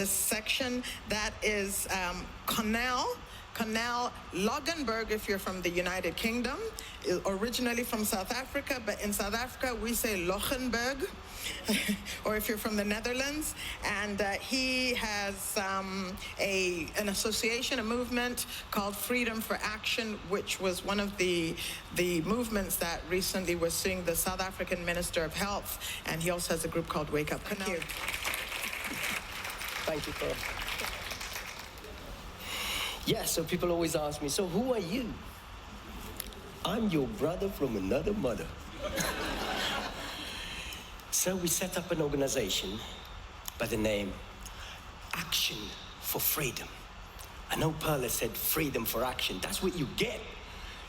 this section. That is Canal Loganberg, if you're from the United Kingdom, originally from South Africa, but in South Africa we say Lochenberg, or if you're from the Netherlands. And he has an association, a movement called Freedom for Action, which was one of the movements that recently was seeing the South African Minister of Health, and he also has a group called Wake Up. Thank you. Thank you, Carl. Yeah, so people always ask me, so who are you? I'm your brother from another mother. So we set up an organization by the name Action for Freedom. I know Perla said freedom for action. That's what you get.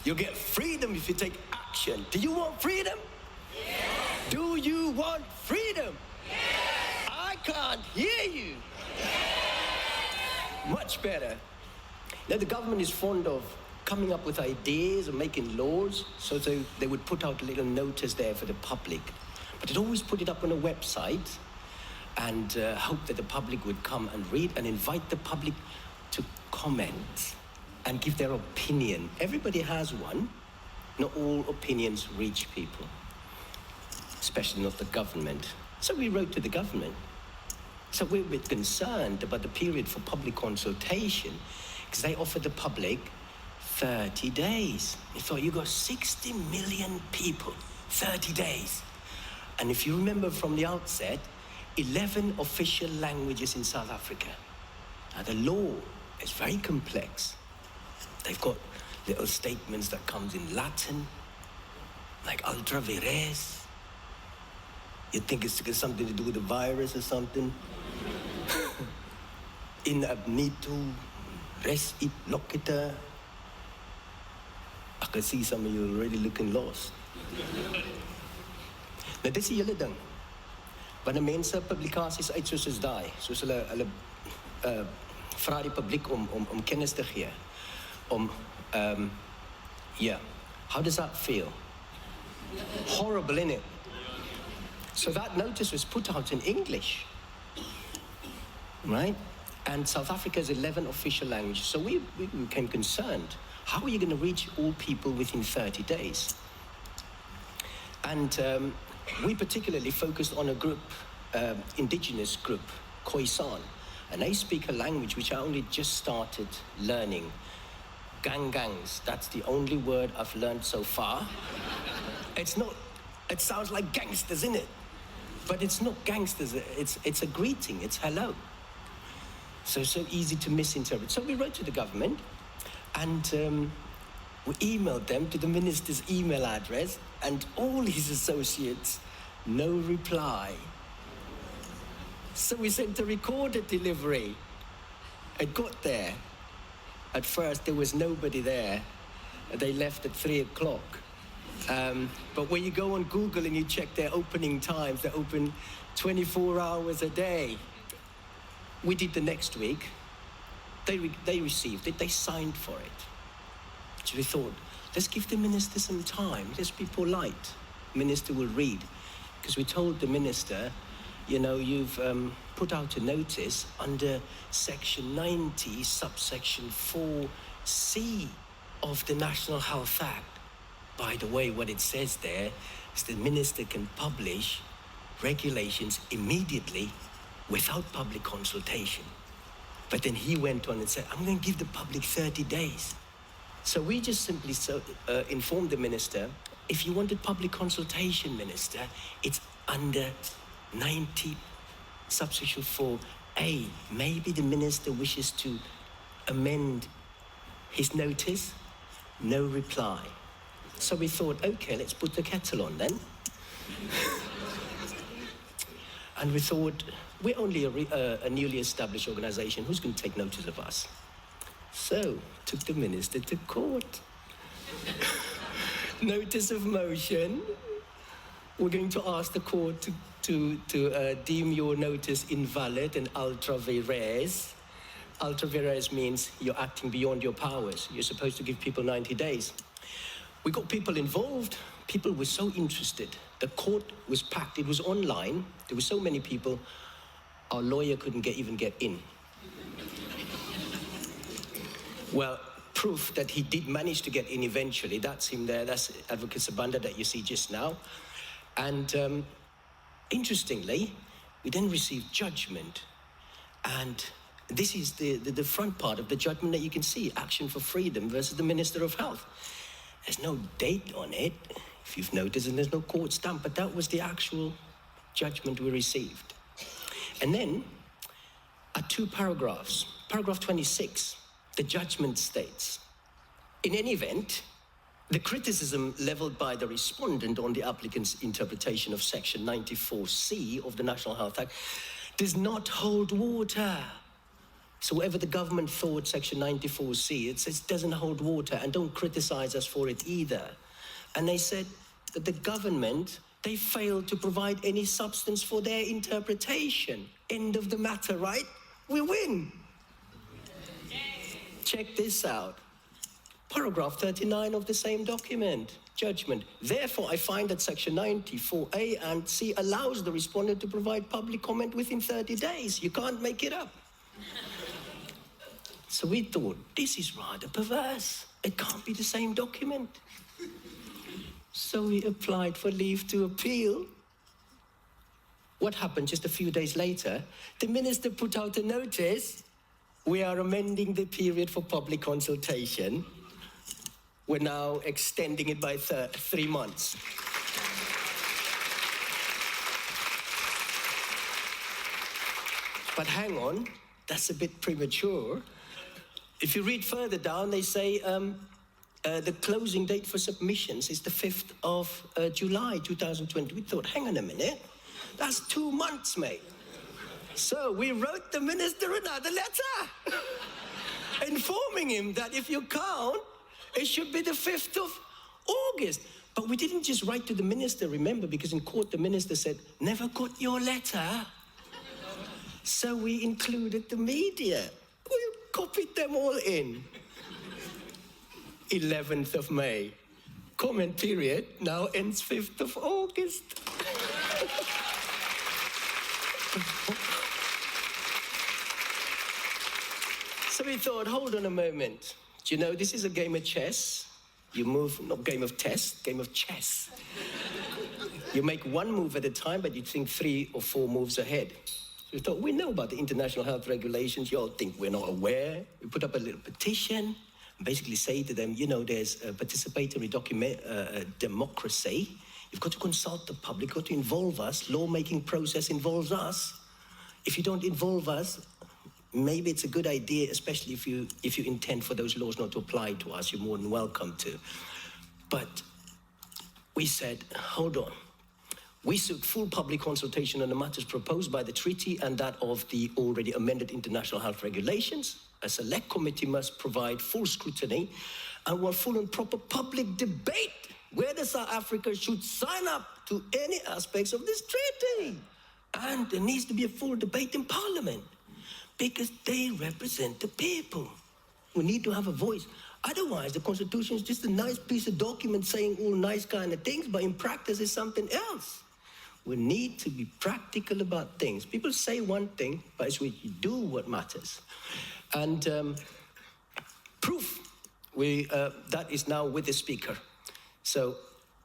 You get freedom if you take action. Do you want freedom? Yes. Do you want freedom? Yes. I can't hear you. Yes. Much better. Now, the government is fond of coming up with ideas and making laws, so they would put out a little notice there for the public. But they'd always put it up on a website and hope that the public would come and read and invite the public to comment and give their opinion. Everybody has one. Not all opinions reach people, especially not the government. So we wrote to the government. So we're a bit concerned about the period for public consultation, because they offered the public 30 days. We thought, you got 60 million people, 30 days. And if you remember from the outset, 11 official languages in South Africa. Now the law is very complex. They've got little statements that comes in Latin, like ultra vires. You'd think it's something to do with the virus or something. In abnitu, res ip locita. I can see some of you already looking lost. Nou, dit is die hele ding. Wanneer mense publikasies uit soos daai, soos hulle vra die publiek om kennis te gee. Yeah. How does that feel? Horrible, innit? So that notice was put out in English, right? And South Africa has 11 official languages. So we became concerned. How are you going to reach all people within 30 days? And we particularly focused on a group, indigenous group, Khoisan. And they speak a language which I only just started learning. Gangangs, that's the only word I've learned so far. It's not, it sounds like gangsters, innit? But it's not gangsters, it's a greeting, it's hello. So easy to misinterpret. So we wrote to the government, and we emailed them to the minister's email address, and all his associates, no reply. So we sent a recorded delivery. It got there. At first, there was nobody there. They left at 3 o'clock. But when you go on Google and you check their opening times, they're open 24 hours a day. We did the next week. They received it, they signed for it. So we thought, let's give the minister some time, let's be polite. Minister will read. Because we told the minister, you know, you've put out a notice under section 90, subsection 4C of the National Health Act. By the way, what it says there is the minister can publish regulations immediately without public consultation. But then he went on and said, I'm going to give the public 30 days. So we just simply informed the minister, if you wanted public consultation, minister, it's under 90 subsection 4A. Maybe the minister wishes to amend his notice. No reply. So we thought, okay, let's put the kettle on then. And we thought, we're only a newly established organization. Who's going to take notice of us? So, took the minister to court. Notice of motion. We're going to ask the court to deem your notice invalid and ultra vires. Ultra vires means you're acting beyond your powers. You're supposed to give people 90 days. We got people involved. People were so interested. The court was packed. It was online. There were so many people. Our lawyer couldn't even get in. Well, proof that he did manage to get in eventually. That's him there. That's Advocate Sabanda that you see just now. And interestingly, we then received judgment. And this is the front part of the judgment that you can see, Action for Freedom versus the Minister of Health. There's no date on it, if you've noticed, and there's no court stamp, but that was the actual judgment we received. And then, at 2 paragraphs, paragraph 26, the judgment states, in any event, the criticism leveled by the respondent on the applicant's interpretation of Section 94C of the National Health Act does not hold water. So whatever the government thought Section 94C, it says doesn't hold water, and don't criticize us for it either. And they said that the government, they failed to provide any substance for their interpretation. End of the matter, right? We win. Check this out. Paragraph 39 of the same document, judgment. Therefore, I find that Section 94A and C allows the respondent to provide public comment within 30 days. You can't make it up. So we thought, this is rather perverse. It can't be the same document. So we applied for leave to appeal. What happened just a few days later? The minister put out a notice. We are amending the period for public consultation. We're now extending it by 3 months. But hang on, that's a bit premature. If you read further down, they say the closing date for submissions is the 5th of July 2020. We thought, hang on a minute, that's 2 months, mate. So we wrote the minister another letter informing him that if you count, it should be the 5th of August. But we didn't just write to the minister, remember, because in court the minister said, never got your letter. So we included the media. We copied them all in. 11th of May. Comment period now ends 5th of August. So we thought, hold on a moment. Do you know, this is a game of chess. You move, not game of test, game of chess. You make one move at a time, but you think 3 or 4 moves ahead. So we thought, we know about the international health regulations. You all think we're not aware. We put up a little petition and basically say to them, you know, there's a participatory democracy. You've got to consult the public, you've got to involve us. Lawmaking process involves us. If you don't involve us, maybe it's a good idea, especially if you intend for those laws not to apply to us, you're more than welcome to. But we said, hold on. We sought full public consultation on the matters proposed by the treaty and that of the already amended international health regulations. A select committee must provide full scrutiny and want full and proper public debate whether South Africa should sign up to any aspects of this treaty. And there needs to be a full debate in Parliament, because they represent the people. We need to have a voice. Otherwise, the Constitution is just a nice piece of document saying all nice kind of things, but in practice it's something else. We need to be practical about things. People say one thing, but it's what you do what matters. And proof, that is now with the Speaker. So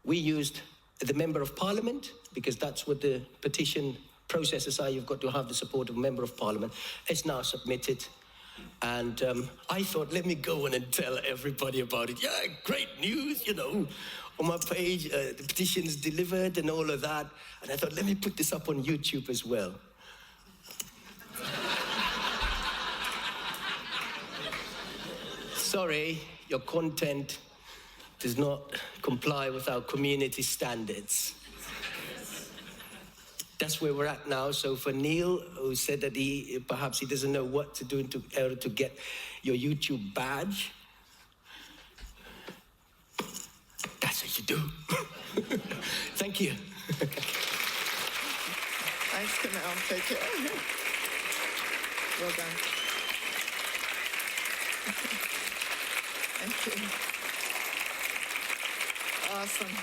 we used the Member of Parliament, because that's what the petition processes are. You've got to have the support of a Member of Parliament. It's now submitted. And I thought, let me go on and tell everybody about it. Yeah, great news, you know. On my page, the petition's delivered and all of that. And I thought, let me put this up on YouTube as well. Sorry, your content does not comply with our community standards. That's where we're at now. So for Neil, who said that perhaps he doesn't know what to do in order to get your YouTube badge, that's what you do. Thank you. Thanks, Canal. Take care. Well done. Thank you. Awesome.